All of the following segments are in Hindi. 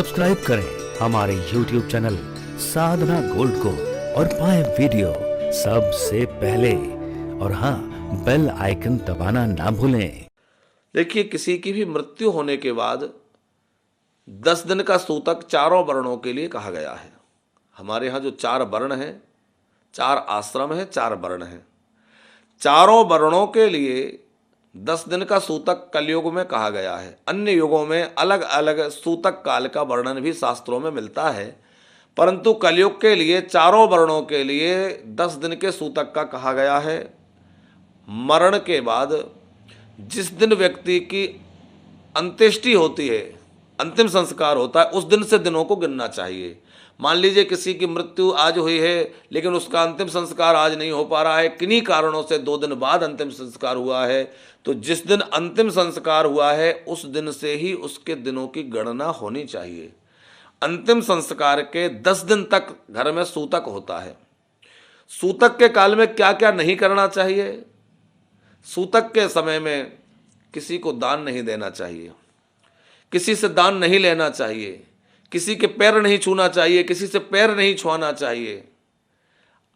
सब्सक्राइब करें हमारे YouTube चैनल साधना गोल्ड को और पाएं वीडियो सबसे पहले। और हाँ, बेल आइकन दबाना ना भूलें। देखिए, किसी की भी मृत्यु होने के बाद 10 दिन का सूतक चारों वर्णों के लिए कहा गया है। हमारे यहाँ जो 4 वर्ण हैं, 4 आश्रम हैं, 4 वर्ण हैं, चारों वर्णों के लिए 10 दिन का सूतक कलयुग में कहा गया है। अन्य युगों में अलग अलग सूतक काल का वर्णन भी शास्त्रों में मिलता है, परंतु कलयुग के लिए चारों वर्णों के लिए 10 दिन के सूतक का कहा गया है। मरण के बाद जिस दिन व्यक्ति की अंत्येष्टि होती है, अंतिम संस्कार होता है, उस दिन से दिनों को गिनना चाहिए। मान लीजिए किसी की मृत्यु आज हुई है, लेकिन उसका अंतिम संस्कार आज नहीं हो पा रहा है, किन्हीं कारणों से 2 दिन बाद अंतिम संस्कार हुआ है, तो जिस दिन अंतिम संस्कार हुआ है उस दिन से ही उसके दिनों की गणना होनी चाहिए। अंतिम संस्कार के 10 दिन तक घर में सूतक होता है। सूतक के काल में क्या क्या नहीं करना चाहिए? सूतक के समय में किसी को दान नहीं देना चाहिए, किसी से दान नहीं लेना चाहिए, किसी के पैर नहीं छूना चाहिए, किसी से पैर नहीं छुआना चाहिए,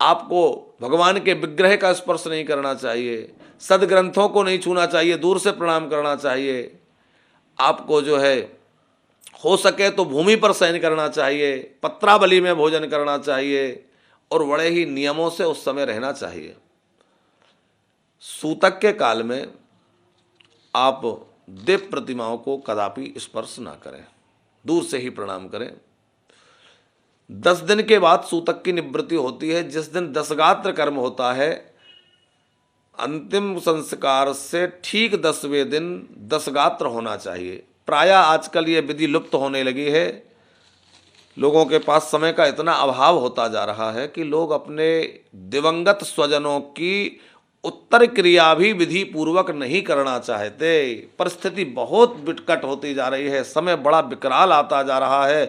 आपको भगवान के विग्रह का स्पर्श नहीं करना चाहिए, सदग्रंथों को नहीं छूना चाहिए, दूर से प्रणाम करना चाहिए। आपको जो है हो सके तो भूमि पर शयन करना चाहिए, पत्रावली में भोजन करना चाहिए और बड़े ही नियमों से उस समय रहना चाहिए। सूतक के काल में आप देव प्रतिमाओं को कदापि स्पर्श ना करें, दूर से ही प्रणाम करें। 10 दिन के बाद सूतक की निवृत्ति होती है। जिस दिन दशगात्र कर्म होता है, अंतिम संस्कार से ठीक 10वें दिन दशगात्र होना चाहिए। प्रायः आजकल ये विधि लुप्त होने लगी है। लोगों के पास समय का इतना अभाव होता जा रहा है कि लोग अपने दिवंगत स्वजनों की उत्तर क्रिया भी विधि पूर्वक नहीं करना चाहते। परिस्थिति बहुत विकट होती जा रही है, समय बड़ा विकराल आता जा रहा है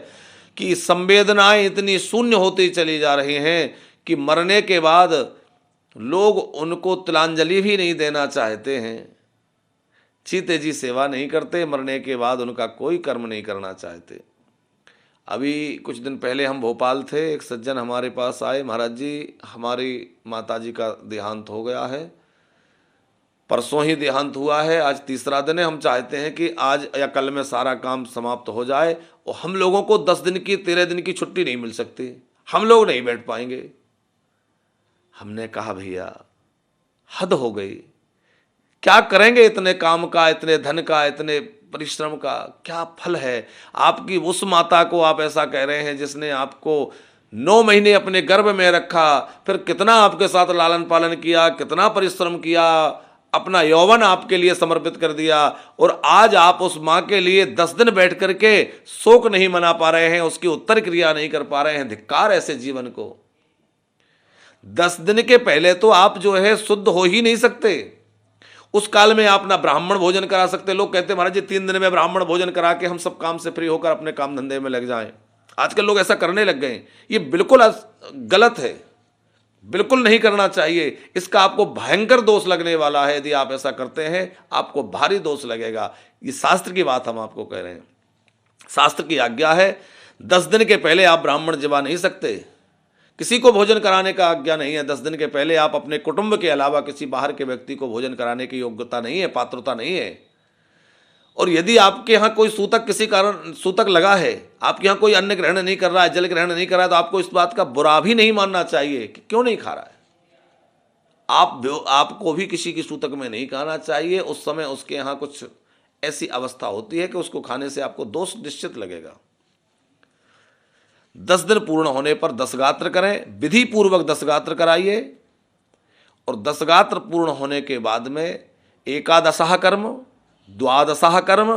कि संवेदनाएं इतनी शून्य होती चली जा रही हैं कि मरने के बाद लोग उनको तिलांजलि भी नहीं देना चाहते हैं। चीते जी सेवा नहीं करते, मरने के बाद उनका कोई कर्म नहीं करना चाहते। अभी कुछ दिन पहले हम भोपाल थे, एक सज्जन हमारे पास आए, महाराज जी हमारी माताजी का देहांत हो गया है, परसों ही देहांत हुआ है, आज तीसरा दिन है, हम चाहते हैं कि आज या कल में सारा काम समाप्त हो जाए और हम लोगों को 10 दिन की 13 दिन की छुट्टी नहीं मिल सकती, हम लोग नहीं बैठ पाएंगे। हमने कहा भैया हद हो गई, क्या करेंगे इतने काम का, इतने धन का, इतने परिश्रम का क्या फल है? आपकी उस माता को आप ऐसा कह रहे हैं जिसने आपको 9 महीने अपने गर्भ में रखा, फिर कितना आपके साथ लालन पालन किया, कितना परिश्रम किया, अपना यौवन आपके लिए समर्पित कर दिया, और आज आप उस माँ के लिए 10 दिन बैठ करके शोक नहीं मना पा रहे हैं, उसकी उत्तर क्रिया नहीं कर पा रहे हैं। धिक्कार ऐसे जीवन को। 10 दिन के पहले तो आप जो है शुद्ध हो ही नहीं सकते। उस काल में आप ना ब्राह्मण भोजन करा सकते। लोग कहते हैं महाराज जी 3 दिन में ब्राह्मण भोजन करा के हम सब काम से फ्री होकर अपने काम धंधे में लग जाएं। आजकल लोग ऐसा करने लग गए हैं, ये बिल्कुल गलत है, बिल्कुल नहीं करना चाहिए। इसका आपको भयंकर दोष लगने वाला है। यदि आप ऐसा करते हैं आपको भारी दोष लगेगा। ये शास्त्र की बात हम आपको कह रहे हैं, शास्त्र की आज्ञा है। 10 दिन के पहले आप ब्राह्मण जिवा नहीं सकते, किसी को भोजन कराने का आज्ञा नहीं है। 10 दिन के पहले आप अपने कुटुंब के अलावा किसी बाहर के व्यक्ति को भोजन कराने की योग्यता नहीं है, पात्रता नहीं है। और यदि आपके यहाँ कोई सूतक किसी कारण सूतक लगा है, आपके यहाँ कोई अन्न ग्रहण नहीं कर रहा है, जल ग्रहण नहीं कर रहा है, तो आपको इस बात का बुरा भी नहीं मानना चाहिए कि क्यों नहीं खा रहा है। आपको भी किसी की सूतक में नहीं खाना चाहिए। उस समय उसके यहाँ कुछ ऐसी अवस्था होती है कि उसको खाने से आपको दोष निश्चित लगेगा। 10 दिन पूर्ण होने पर दशगात्र करें, विधि पूर्वक दशगात्र कराइए। और दशगात्र पूर्ण होने के बाद में एकादशाह कर्म, द्वादशाह कर्म,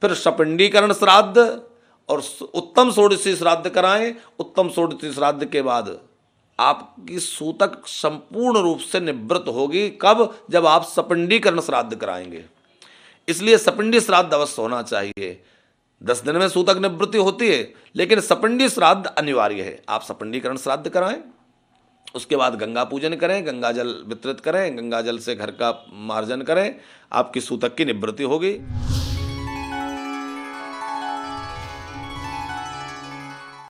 फिर सपिंडीकरण श्राद्ध और उत्तम षोडशी श्राद्ध कराएं। उत्तम षोडशी श्राद्ध के बाद आपकी सूतक संपूर्ण रूप से निवृत्त होगी। कब? जब आप सपिंडीकरण श्राद्ध कराएंगे। इसलिए सपिंडी श्राद्ध अवश्य होना चाहिए। 10 दिन में सूतक निवृत्ति होती है, लेकिन सपिंडी श्राद्ध अनिवार्य है। आप सपिंडीकरण श्राद्ध कराएं, उसके बाद गंगा पूजन करें, गंगा जल वितरित करें, गंगा जल से घर का मार्जन करें, आपकी सूतक की निवृत्ति होगी।